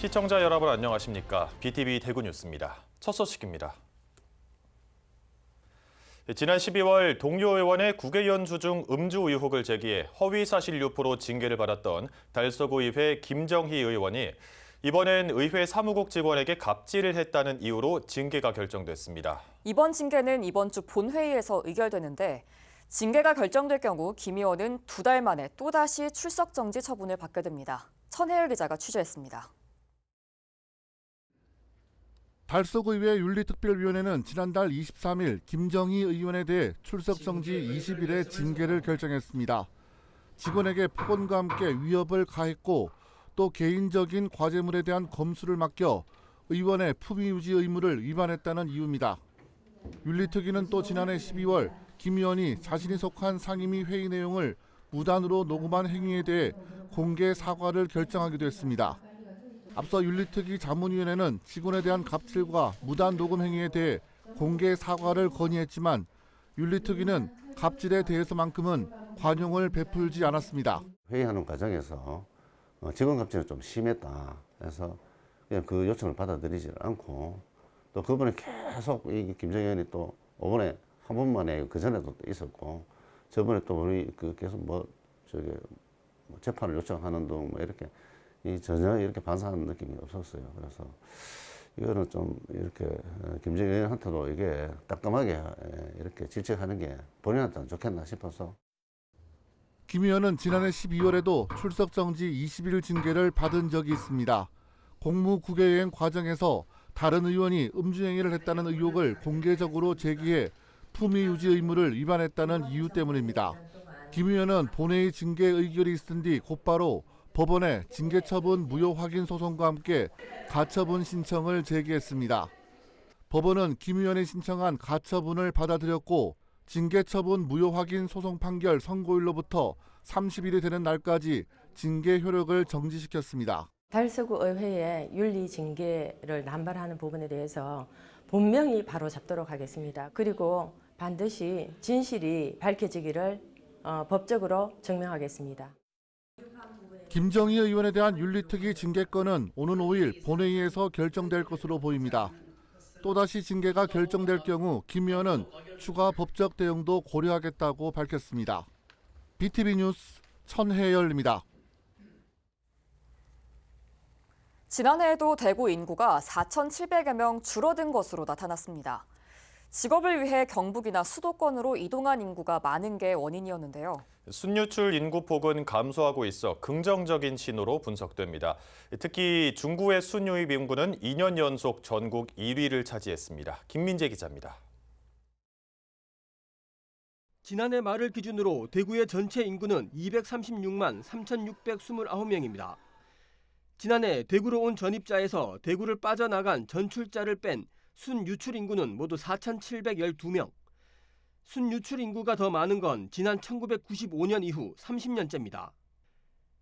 시청자 여러분 안녕하십니까? BTV 대구 뉴스입니다. 첫 소식입니다. 지난 12월 동료 의원의 국회의원 중 음주 의혹을 제기해 허위사실 유포로 징계를 받았던 달서구의회 김정희 의원이 이번엔 의회 사무국 직원에게 갑질을 했다는 이유로 징계가 결정됐습니다. 이번 징계는 이번 주 본회의에서 의결되는데 징계가 결정될 경우 김 의원은 2달 만에 또다시 출석 정지 처분을 받게 됩니다. 천혜열 기자가 취재했습니다. 달서구의회 윤리특별위원회는 지난달 23일 김정희 의원에 대해 출석 정지 20일의 징계를 결정했습니다. 직원에게 폭언과 함께 위협을 가했고 또 개인적인 과제물에 대한 검수를 맡겨 의원의 품위 유지 의무를 위반했다는 이유입니다. 윤리특위는 또 지난해 12월 김 의원이 자신이 속한 상임위 회의 내용을 무단으로 녹음한 행위에 대해 공개 사과를 결정하기도 했습니다. 앞서 윤리특위 자문위원회는 직원에 대한 갑질과 무단 녹음 행위에 대해 공개 사과를 건의했지만 윤리특위는 갑질에 대해서만큼은 관용을 베풀지 않았습니다. 회의하는 과정에서 직원 갑질은 좀 심했다. 그래서 그냥 그 요청을 받아들이지 않고 또 그분은 계속 이 김정희 의원이 또 이번에 한 번만에 그 전에도 있었고 저번에 또 우리 계속 재판을 요청하는 등 이렇게 전혀 이렇게 반사하는 느낌이 없었어요. 그래서 이거는 좀 이렇게 김정희 의원한테도 이게 따끔하게 이렇게 질책하는 게 본인한테는 좋겠나 싶어서. 김 의원은 지난해 12월에도 출석 정지 20일 징계를 받은 적이 있습니다. 공무 국외여행 과정에서 다른 의원이 음주 행위를 했다는 의혹을 공개적으로 제기해 품위 유지 의무를 위반했다는 이유 때문입니다. 김 의원은 본회의 징계 의결이 있은 뒤 곧바로 법원에 징계 처분 무효 확인 소송과 함께 가처분 신청을 제기했습니다. 법원은 김 의원이 신청한 가처분을 받아들였고 징계 처분 무효 확인 소송 판결 선고일로부터 30일이 되는 날까지 징계 효력을 정지시켰습니다. 달서구 의회의 윤리 징계를 남발하는 부분에 대해서 분명히 바로 잡도록 하겠습니다. 그리고 반드시 진실이 밝혀지기를 법적으로 증명하겠습니다. 김정희 의원에 대한 윤리특위 징계건은 오는 5일 본회의에서 결정될 것으로 보입니다. 또다시 징계가 결정될 경우 김 의원은 추가 법적 대응도 고려하겠다고 밝혔습니다. BTV 뉴스 천혜열입니다. 지난해에도 대구 인구가 4,700여 명 줄어든 것으로 나타났습니다. 직업을 위해 경북이나 수도권으로 이동한 인구가 많은 게 원인이었는데요. 순유출 인구폭은 감소하고 있어 긍정적인 신호로 분석됩니다. 특히 중구의 순유입 인구는 2년 연속 전국 1위를 차지했습니다. 김민재 기자입니다. 지난해 말을 기준으로 대구의 전체 인구는 236만 3,629명입니다. 지난해 대구로 온 전입자에서 대구를 빠져나간 전출자를 뺀 순유출 인구는 모두 4,712명. 순유출 인구가 더 많은 건 지난 1995년 이후 30년째입니다.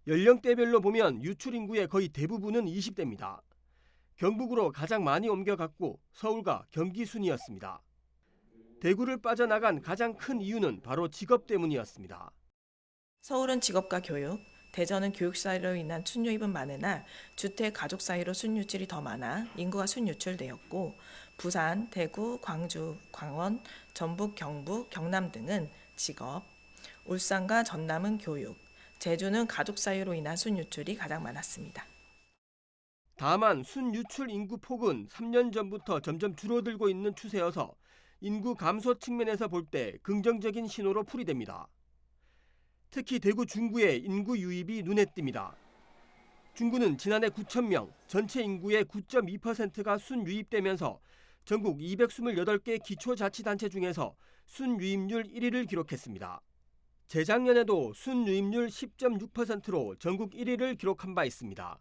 연령대별로 보면 유출 인구의 거의 대부분은 20대입니다. 경북으로 가장 많이 옮겨갔고 서울과 경기 순이었습니다. 대구를 빠져나간 가장 큰 이유는 바로 직업 때문이었습니다. 서울은 직업과 교육, 대전은 교육 사이로 인한 순유입은 많으나 주택, 가족 사이로 순유출이 더 많아 인구가 순유출되었고 부산, 대구, 광주, 광원, 전북, 경북, 경남 등은 직업, 울산과 전남은 교육, 제주는 가족 사이로 인한 순유출이 가장 많았습니다. 다만 순유출 인구 폭은 3년 전부터 점점 줄어들고 있는 추세여서 인구 감소 측면에서 볼 때 긍정적인 신호로 풀이됩니다. 특히 대구 중구의 인구 유입이 눈에 띕니다. 중구는 지난해 9,000명, 전체 인구의 9.2%가 순유입되면서 전국 228개 기초자치단체 중에서 순유입률 1위를 기록했습니다. 재작년에도 순유입률 10.6%로 전국 1위를 기록한 바 있습니다.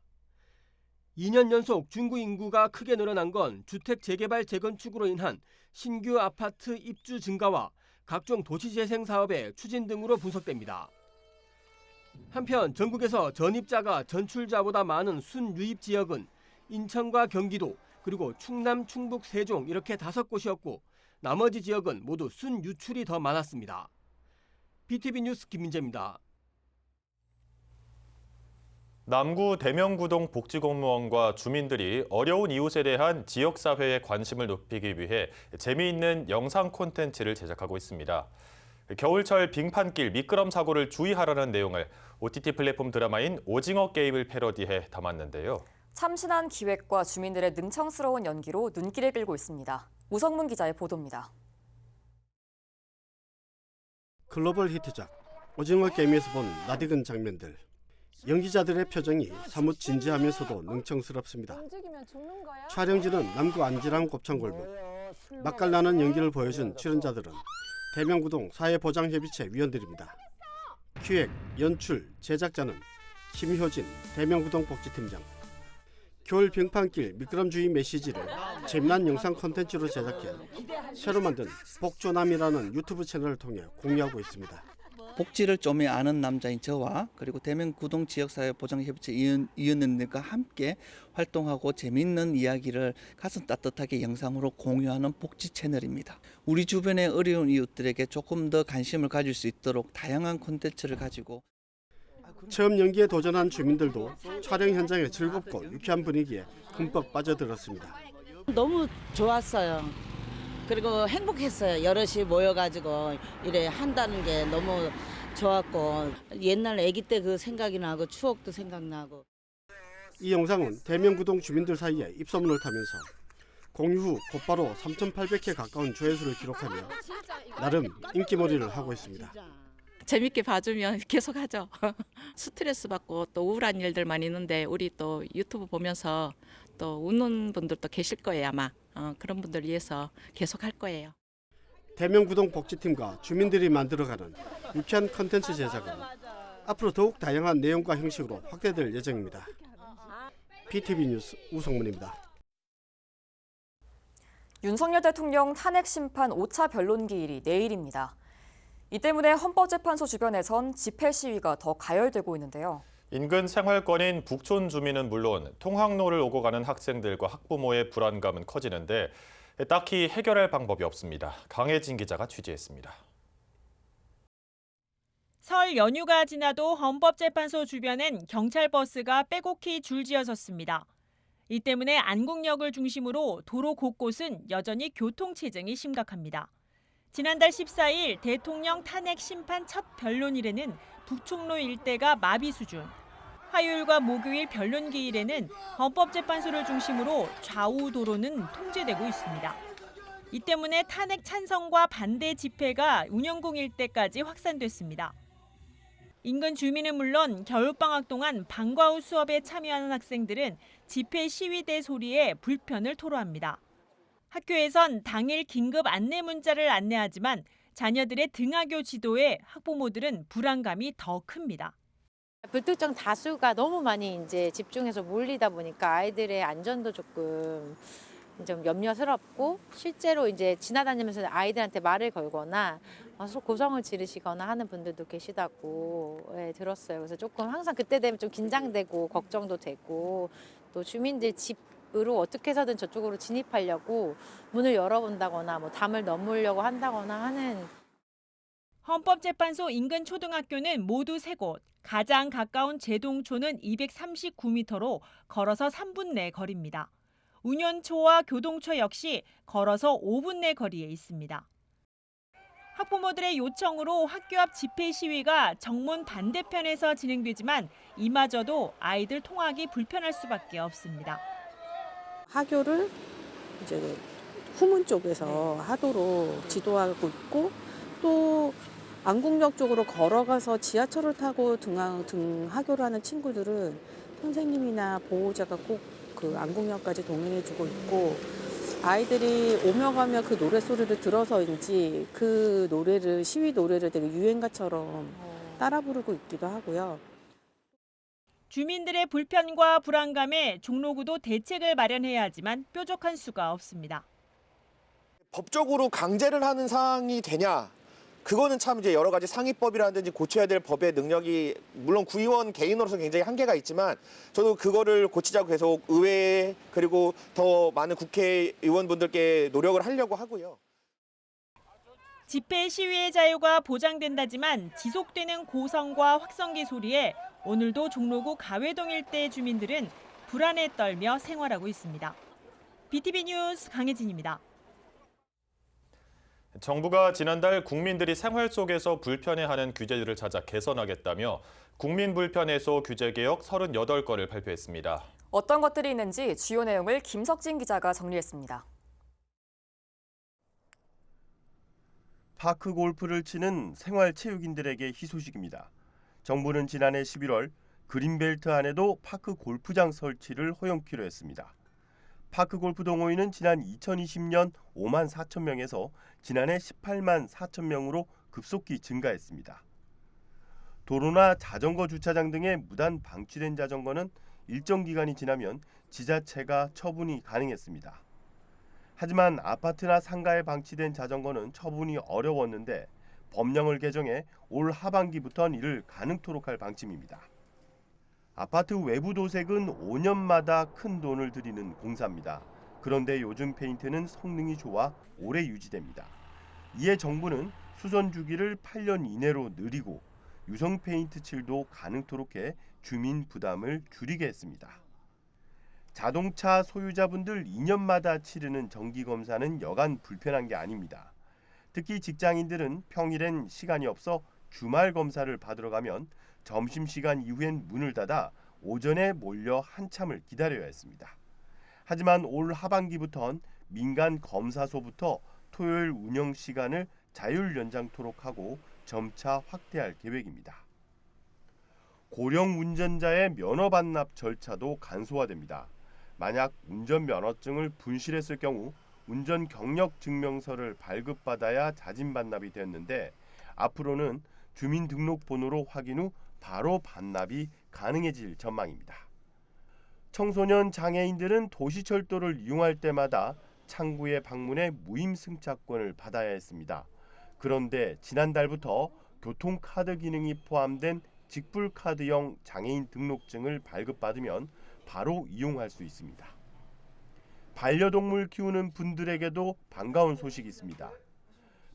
2년 연속 중구 인구가 크게 늘어난 건 주택 재개발 재건축으로 인한 신규 아파트 입주 증가와 각종 도시재생 사업의 추진 등으로 분석됩니다. 한편 전국에서 전입자가 전출자보다 많은 순유입 지역은 인천과 경기도 그리고 충남, 충북, 세종 이렇게 5곳이었고 나머지 지역은 모두 순유출이 더 많았습니다. BTV 뉴스 김민재입니다. 남구 대명구동 복지공무원과 주민들이 어려운 이웃에 대한 지역사회의 관심을 높이기 위해 재미있는 영상 콘텐츠를 제작하고 있습니다. 겨울철 빙판길 미끄럼 사고를 주의하라는 내용을 OTT 플랫폼 드라마인 오징어 게임을 패러디해 담았는데요. 참신한 기획과 주민들의 능청스러운 연기로 눈길을 끌고 있습니다. 우성문 기자의 보도입니다. 글로벌 히트작 오징어 게임에서 본 낯익은 장면들. 연기자들의 표정이 사뭇 진지하면서도 능청스럽습니다. 촬영지는 남구 안지랑 곱창골목. 맛깔나는 연기를 보여준 출연자들은 대명구동 사회보장협의체 위원들입니다. 기획, 연출, 제작자는 김효진 대명구동 복지팀장. 겨울 빙판길 미끄럼주의 메시지를 재미난 영상 콘텐츠로 제작해 새로 만든 복조남이라는 유튜브 채널을 통해 공유하고 있습니다. 복지를 좀 아는 남자인 저와 그리고 대명구동 지역사회보장협의체 위원님들과 함께 활동하고 재미있는 이야기를 가슴 따뜻하게 영상으로 공유하는 복지 채널입니다. 우리 주변의 어려운 이웃들에게 조금 더 관심을 가질 수 있도록 다양한 콘텐츠를 가지고 처음 연기에 도전한 주민들도 촬영 현장의 즐겁고 유쾌한 분위기에 흠뻑 빠져들었습니다. 너무 좋았어요. 그리고 행복했어요. 여럿이 모여가지고 이래 한다는 게 너무 좋았고 옛날 아기 때 그 생각이 나고 추억도 생각나고. 이 영상은 대명구동 주민들 사이에 입소문을 타면서 공유 후 곧바로 3,800회 가까운 조회수를 기록하며 나름 인기몰이를 하고 있습니다. 재밌게 봐주면 계속하죠. 스트레스 받고 또 우울한 일들만 있는데 우리 또 유튜브 보면서 또 웃는 분들도 계실 거예요 아마. 그런 분들 위해서 계속 할 거예요. 대명구동 복지팀과 주민들이 만들어가는 유쾌한 컨텐츠 제작은 앞으로 더욱 다양한 내용과 형식으로 확대될 예정입니다. PTV 뉴스 우성문입니다. 윤석열 대통령 탄핵 심판 5차 변론기일이 내일입니다. 이 때문에 헌법재판소 주변에선 집회 시위가 더 가열되고 있는데요. 인근 생활권인 북촌 주민은 물론 통학로를 오고 가는 학생들과 학부모의 불안감은 커지는데 딱히 해결할 방법이 없습니다. 강혜진 기자가 취재했습니다. 설 연휴가 지나도 헌법재판소 주변엔 경찰 버스가 빼곡히 줄지어섰습니다. 이 때문에 안국역을 중심으로 도로 곳곳은 여전히 교통체증이 심각합니다. 지난달 14일 대통령 탄핵 심판 첫 변론일에는 북촌로 일대가 마비 수준, 화요일과 목요일 변론기일에는 헌법재판소를 중심으로 좌우 도로는 통제되고 있습니다. 이 때문에 탄핵 찬성과 반대 집회가 운영궁 일대까지 확산됐습니다. 인근 주민은 물론 겨울방학 동안 방과 후 수업에 참여하는 학생들은 집회 시위대 소리에 불편을 토로합니다. 학교에선 당일 긴급 안내 문자를 안내하지만 자녀들의 등하교 지도에 학부모들은 불안감이 더 큽니다. 불특정 다수가 너무 많이 이제 집중해서 몰리다 보니까 아이들의 안전도 조금 좀 염려스럽고 실제로 이제 지나다니면서 아이들한테 말을 걸거나 고성을 지르시거나 하는 분들도 계시다고 들었어요. 그래서 조금 항상 그때 되면 좀 긴장되고 걱정도 되고 또 주민들 집으로 어떻게 해서든 저쪽으로 진입하려고 문을 열어본다거나 뭐 담을 넘으려고 한다거나 하는. 헌법재판소 인근 초등학교는 모두 3곳, 가장 가까운 제동초는 239m로 걸어서 3분 내 거리입니다. 운현초와 교동초 역시 걸어서 5분 내 거리에 있습니다. 학부모들의 요청으로 학교 앞 집회 시위가 정문 반대편에서 진행되지만 이마저도 아이들 통학이 불편할 수밖에 없습니다. 하교를 이제 후문 쪽에서 하도록 지도하고 있고 또 안국역 쪽으로 걸어가서 지하철을 타고 등하교를 하는 친구들은 선생님이나 보호자가 꼭 그 안국역까지 동행해주고 있고 아이들이 오며 가며 그 노래 소리를 들어서인지 그 노래를 시위 노래를 되게 유행가처럼 따라 부르고 있기도 하고요. 주민들의 불편과 불안감에 종로구도 대책을 마련해야 하지만 뾰족한 수가 없습니다. 법적으로 강제를 하는 사항이 되냐? 그거는 참 이제 여러 가지 상위법이라든지 고쳐야 될 법의 능력이 물론 구의원 개인으로서 굉장히 한계가 있지만 저도 그거를 고치자고 계속 의회 그리고 더 많은 국회의원분들께 노력을 하려고 하고요. 집회 시위의 자유가 보장된다지만 지속되는 고성과 확성기 소리에 오늘도 종로구 가회동 일대 주민들은 불안에 떨며 생활하고 있습니다. BTV 뉴스 강혜진입니다. 정부가 지난달 국민들이 생활 속에서 불편해하는 규제들을 찾아 개선하겠다며 국민 불편 해소 규제 개혁 38건을 발표했습니다. 어떤 것들이 있는지 주요 내용을 김석진 기자가 정리했습니다. 파크 골프를 치는 생활체육인들에게 희소식입니다. 정부는 지난해 11월 그린벨트 안에도 파크 골프장 설치를 허용키로 했습니다. 파크 골프 동호인은 지난 2020년 5만 4천 명에서 지난해 18만 4천 명으로 급속히 증가했습니다. 도로나 자전거 주차장 등에 무단 방치된 자전거는 일정 기간이 지나면 지자체가 처분이 가능했습니다. 하지만 아파트나 상가에 방치된 자전거는 처분이 어려웠는데 법령을 개정해 올 하반기부터는 이를 가능토록 할 방침입니다. 아파트 외부 도색은 5년마다 큰 돈을 들이는 공사입니다. 그런데 요즘 페인트는 성능이 좋아 오래 유지됩니다. 이에 정부는 수선 주기를 8년 이내로 늘리고 유성 페인트 칠도 가능토록 해 주민 부담을 줄이게 했습니다. 자동차 소유자분들 2년마다 치르는 정기 검사는 여간 불편한 게 아닙니다. 특히 직장인들은 평일엔 시간이 없어 주말 검사를 받으러 가면 점심시간 이후엔 문을 닫아 오전에 몰려 한참을 기다려야 했습니다. 하지만 올 하반기부턴 민간 검사소부터 토요일 운영 시간을 자율 연장토록 하고 점차 확대할 계획입니다. 고령 운전자의 면허 반납 절차도 간소화됩니다. 만약 운전면허증을 분실했을 경우 운전 경력 증명서를 발급받아야 자진 반납이 됐는데 앞으로는 주민등록번호로 확인 후 바로 반납이 가능해질 전망입니다. 청소년 장애인들은 도시철도를 이용할 때마다 창구에 방문해 무임승차권을 받아야 했습니다. 그런데 지난달부터 교통카드 기능이 포함된 직불카드형 장애인 등록증을 발급받으면 바로 이용할 수 있습니다. 반려동물 키우는 분들에게도 반가운 소식이 있습니다.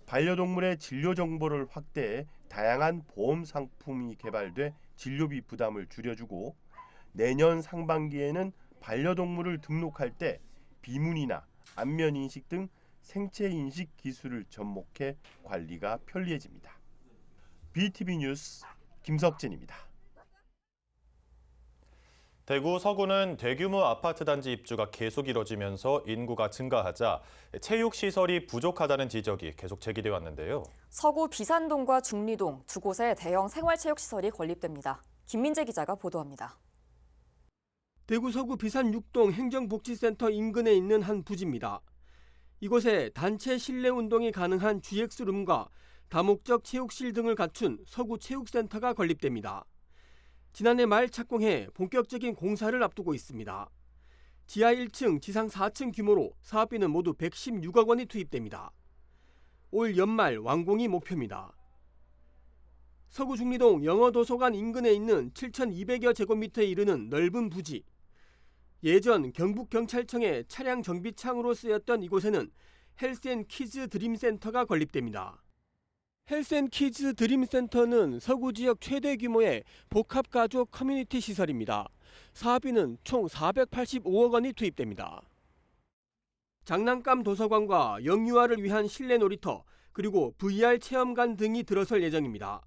반려동물의 진료 정보를 확대해 다양한 보험 상품이 개발돼 진료비 부담을 줄여주고 내년 상반기에는 반려동물을 등록할 때 비문이나 안면 인식 등 생체 인식 기술을 접목해 관리가 편리해집니다. BTV 뉴스 김석진입니다. 대구 서구는 대규모 아파트 단지 입주가 계속 이뤄지면서 인구가 증가하자 체육시설이 부족하다는 지적이 계속 제기돼 왔는데요. 서구 비산동과 중리동 두 곳에 대형 생활체육시설이 건립됩니다. 김민재 기자가 보도합니다. 대구 서구 비산 6동 행정복지센터 인근에 있는 한 부지입니다. 이곳에 단체 실내 운동이 가능한 GX룸과 다목적 체육실 등을 갖춘 서구 체육센터가 건립됩니다. 지난해 말 착공해 본격적인 공사를 앞두고 있습니다. 지하 1층, 지상 4층 규모로 사업비는 모두 116억 원이 투입됩니다. 올 연말 완공이 목표입니다. 서구 중리동 영어도서관 인근에 있는 7,200여 제곱미터에 이르는 넓은 부지. 예전 경북경찰청의 차량 정비창으로 쓰였던 이곳에는 헬스앤키즈 드림센터가 건립됩니다. 헬스앤키즈 드림센터는 서구 지역 최대 규모의 복합가족 커뮤니티 시설입니다. 사업비는 총 485억 원이 투입됩니다. 장난감 도서관과 영유아를 위한 실내 놀이터 그리고 VR 체험관 등이 들어설 예정입니다.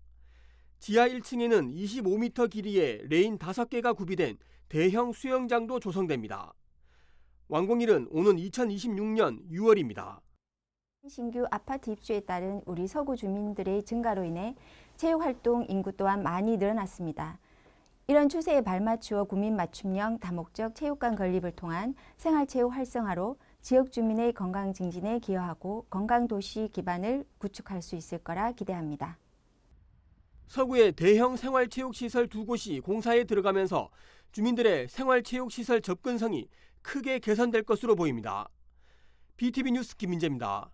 지하 1층에는 25m 길이의 레인 5개가 구비된 대형 수영장도 조성됩니다. 완공일은 오는 2026년 6월입니다. 신규 아파트 입주에 따른 우리 서구 주민들의 증가로 인해 체육활동 인구 또한 많이 늘어났습니다. 이런 추세에 발맞추어 구민 맞춤형 다목적 체육관 건립을 통한 생활체육 활성화로 지역 주민의 건강 증진에 기여하고 건강도시 기반을 구축할 수 있을 거라 기대합니다. 서구의 대형 생활체육시설 두 곳이 공사에 들어가면서 주민들의 생활체육시설 접근성이 크게 개선될 것으로 보입니다. BTV 뉴스 김민재입니다.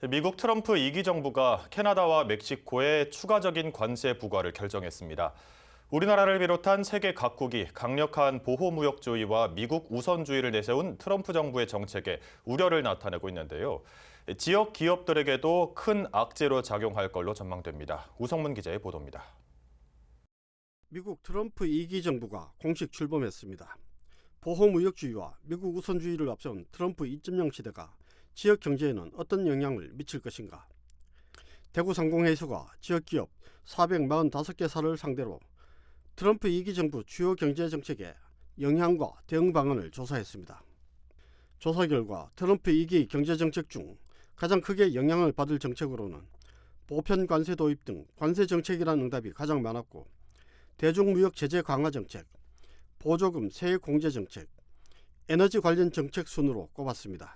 미국 트럼프 2기 정부가 캐나다와 멕시코에 추가적인 관세 부과를 결정했습니다. 우리나라를 비롯한 세계 각국이 강력한 보호무역주의와 미국 우선주의를 내세운 트럼프 정부의 정책에 우려를 나타내고 있는데요. 지역 기업들에게도 큰 악재로 작용할 걸로 전망됩니다. 우성문 기자의 보도입니다. 미국 트럼프 2기 정부가 공식 출범했습니다. 보호무역주의와 미국 우선주의를 앞세운 트럼프 2.0 시대가 지역 경제에는 어떤 영향을 미칠 것인가? 대구상공회의소가 지역기업 445개 사를 상대로 트럼프 2기 정부 주요 경제정책의 영향과 대응 방안을 조사했습니다. 조사 결과 트럼프 2기 경제정책 중 가장 크게 영향을 받을 정책으로는 보편 관세 도입 등 관세 정책이라는 응답이 가장 많았고, 대중무역 제재 강화 정책, 보조금 세액 공제 정책, 에너지 관련 정책 순으로 꼽았습니다.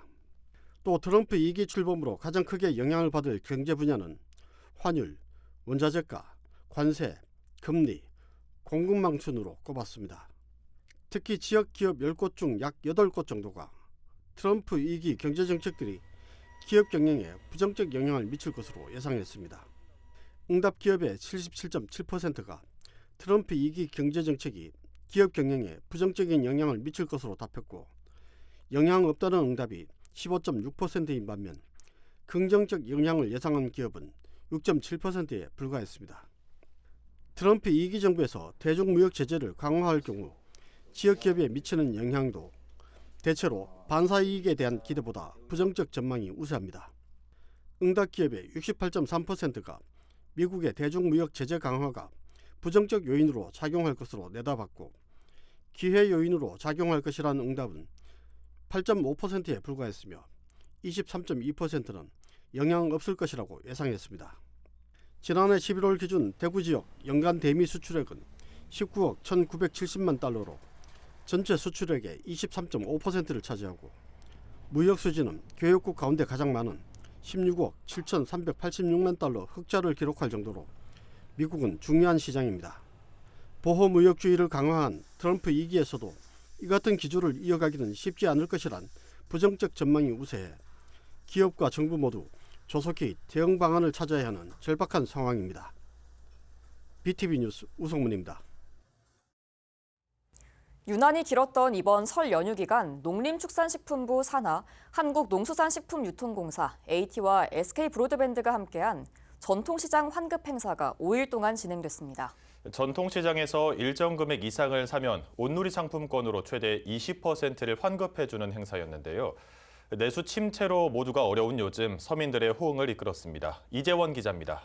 또 트럼프 2기 출범으로 가장 크게 영향을 받을 경제 분야는 환율, 원자재가, 관세, 금리, 공급망 순으로 꼽았습니다. 특히 지역 기업 10곳 중 약 8곳 정도가 트럼프 2기 경제 정책들이 기업 경영에 부정적 영향을 미칠 것으로 예상했습니다. 응답 기업의 77.7%가 트럼프 2기 경제 정책이 기업 경영에 부정적인 영향을 미칠 것으로 답했고, 영향 없다는 응답이 15.6%인 반면 긍정적 영향을 예상한 기업은 6.7%에 불과했습니다. 트럼프 2기 정부에서 대중무역 제재를 강화할 경우 지역 기업에 미치는 영향도 대체로 반사이익에 대한 기대보다 부정적 전망이 우세합니다. 응답 기업의 68.3%가 미국의 대중무역 제재 강화가 부정적 요인으로 작용할 것으로 내다봤고, 기회 요인으로 작용할 것이라는 응답은 8.5%에 불과했으며 23.2%는 영향 없을 것이라고 예상했습니다. 지난해 11월 기준 대구 지역 연간 대미 수출액은 19억 1,970만 달러로 전체 수출액의 23.5%를 차지하고, 무역 수지는 교역국 가운데 가장 많은 16억 7,386만 달러 흑자를 기록할 정도로 미국은 중요한 시장입니다. 보호무역주의를 강화한 트럼프 2기에서도 이 같은 기조를 이어가기는 쉽지 않을 것이란 부정적 전망이 우세해 기업과 정부 모두 조속히 대응 방안을 찾아야 하는 절박한 상황입니다. BTV 뉴스 우성문입니다. 유난히 길었던 이번 설 연휴 기간 농림축산식품부 산하, 한국농수산식품유통공사, AT와 SK브로드밴드가 함께한 전통시장 환급 행사가 5일 동안 진행됐습니다. 전통시장에서 일정 금액 이상을 사면 온누리 상품권으로 최대 20%를 환급해주는 행사였는데요. 내수 침체로 모두가 어려운 요즘 서민들의 호응을 이끌었습니다. 이재원 기자입니다.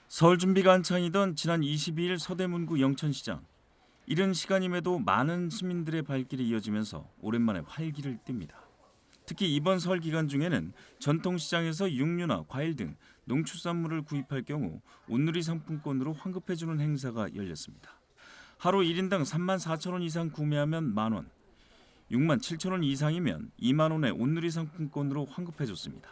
설 준비가 한창이던 지난 22일 서대문구 영천시장. 이른 시간임에도 많은 시민들의 발길이 이어지면서 오랜만에 활기를 띱니다. 특히 이번 설 기간 중에는 전통시장에서 육류나 과일 등 농축산물을 구입할 경우 온누리 상품권으로 환급해주는 행사가 열렸습니다. 하루 1인당 34,000원 이상 구매하면 만원, 67,000원 이상이면 2만 원의 온누리 상품권으로 환급해줬습니다.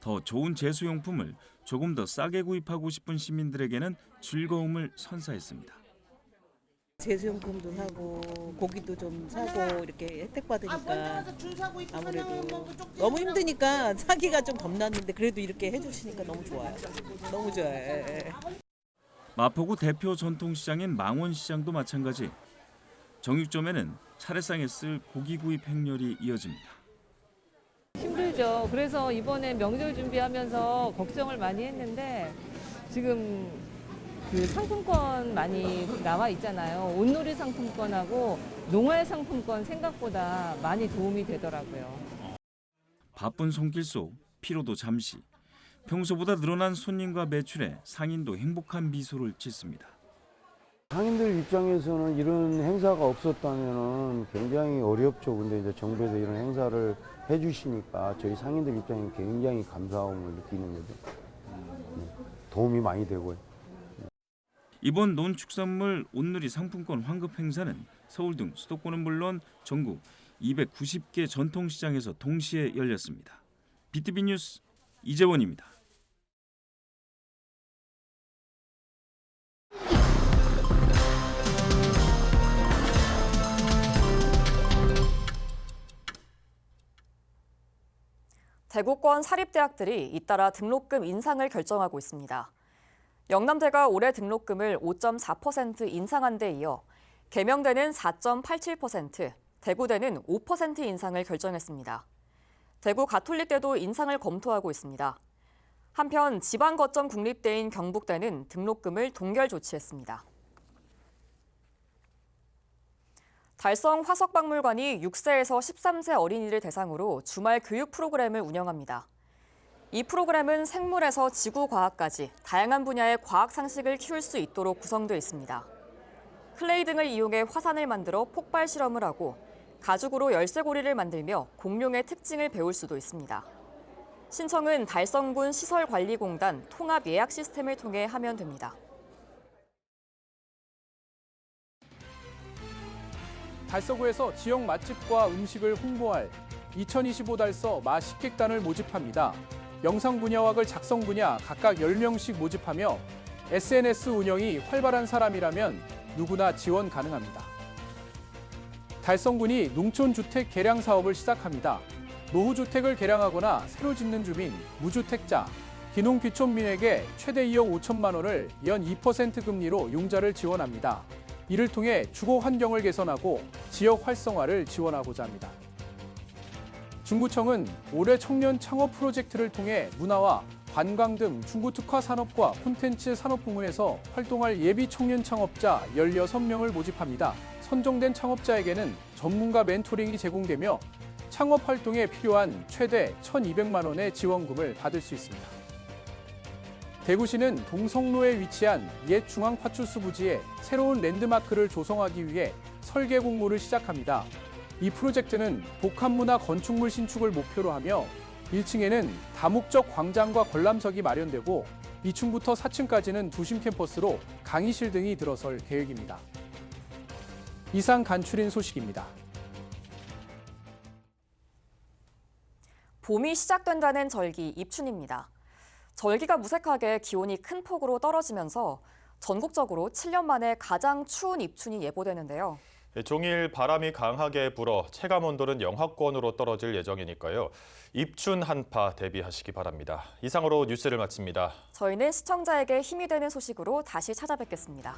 더 좋은 제수용품을 조금 더 싸게 구입하고 싶은 시민들에게는 즐거움을 선사했습니다. 제수용품도 사고 고기도 좀 사고 이렇게 혜택 받으니까 아무래도 너무 힘드니까 사기가 좀 겁났는데 그래도 이렇게 해주시니까 너무 좋아요. 너무 좋아요. 마포구 대표 전통시장인 망원시장도 마찬가지. 정육점에는 차례상에 쓸 고기 구입 행렬이 이어집니다. 힘들죠. 그래서 이번에 명절 준비하면서 걱정을 많이 했는데 지금 그 상품권 많이 나와 있잖아요. 온누리 상품권하고 농활 상품권 생각보다 많이 도움이 되더라고요. 바쁜 손길 속 피로도 잠시. 평소보다 늘어난 손님과 매출에 상인도 행복한 미소를 짓습니다. 상인들 입장에서는 이런 행사가 없었다면 굉장히 어렵죠. 근데 이제 정부에서 이런 행사를 해주시니까 저희 상인들 입장에 굉장히 감사함을 느끼는 거죠. 도움이 많이 되고요. 이번 농축산물 온누리 상품권 환급 행사는 서울 등 수도권은 물론 전국 290개 전통시장에서 동시에 열렸습니다. BTV 뉴스 이재원입니다. 대구권 사립대학들이 잇따라 등록금 인상을 결정하고 있습니다. 영남대가 올해 등록금을 5.4% 인상한 데 이어 계명대는 4.87%, 대구대는 5% 인상을 결정했습니다. 대구 가톨릭대도 인상을 검토하고 있습니다. 한편 지방 거점 국립대인 경북대는 등록금을 동결 조치했습니다. 달성 화석박물관이 6세에서 13세 어린이를 대상으로 주말 교육 프로그램을 운영합니다. 이 프로그램은 생물에서 지구과학까지 다양한 분야의 과학 상식을 키울 수 있도록 구성되어 있습니다. 클레이 등을 이용해 화산을 만들어 폭발 실험을 하고 가죽으로 열쇠고리를 만들며 공룡의 특징을 배울 수도 있습니다. 신청은 달성군 시설관리공단 통합 예약 시스템을 통해 하면 됩니다. 달서구에서 지역 맛집과 음식을 홍보할 2025 달서 맛식객단을 모집합니다. 영상 분야학을 작성 분야 각각 10명씩 모집하며 SNS 운영이 활발한 사람이라면 누구나 지원 가능합니다. 달성군이 농촌주택 개량 사업을 시작합니다. 노후주택을 개량하거나 새로 짓는 주민, 무주택자, 기농귀촌민에게 최대 2억 5천만 원을 연 2% 금리로 융자를 지원합니다. 이를 통해 주거 환경을 개선하고 지역 활성화를 지원하고자 합니다. 중구청은 올해 청년 창업 프로젝트를 통해 문화와 관광 등 중구 특화 산업과 콘텐츠 산업 부문에서 활동할 예비 청년 창업자 16명을 모집합니다. 선정된 창업자에게는 전문가 멘토링이 제공되며 창업 활동에 필요한 최대 1,200만 원의 지원금을 받을 수 있습니다. 대구시는 동성로에 위치한 옛 중앙파출소 부지에 새로운 랜드마크를 조성하기 위해 설계 공모를 시작합니다. 이 프로젝트는 복합문화 건축물 신축을 목표로 하며 1층에는 다목적 광장과 관람석이 마련되고 2층부터 4층까지는 도심 캠퍼스로 강의실 등이 들어설 계획입니다. 이상 간추린 소식입니다. 봄이 시작된다는 절기 입춘입니다. 절기가 무색하게 기온이 큰 폭으로 떨어지면서 전국적으로 7년 만에 가장 추운 입춘이 예보되는데요. 종일 바람이 강하게 불어 체감 온도는 영하권으로 떨어질 예정이니까요. 입춘 한파 대비하시기 바랍니다. 이상으로 뉴스를 마칩니다. 저희는 시청자에게 힘이 되는 소식으로 다시 찾아뵙겠습니다.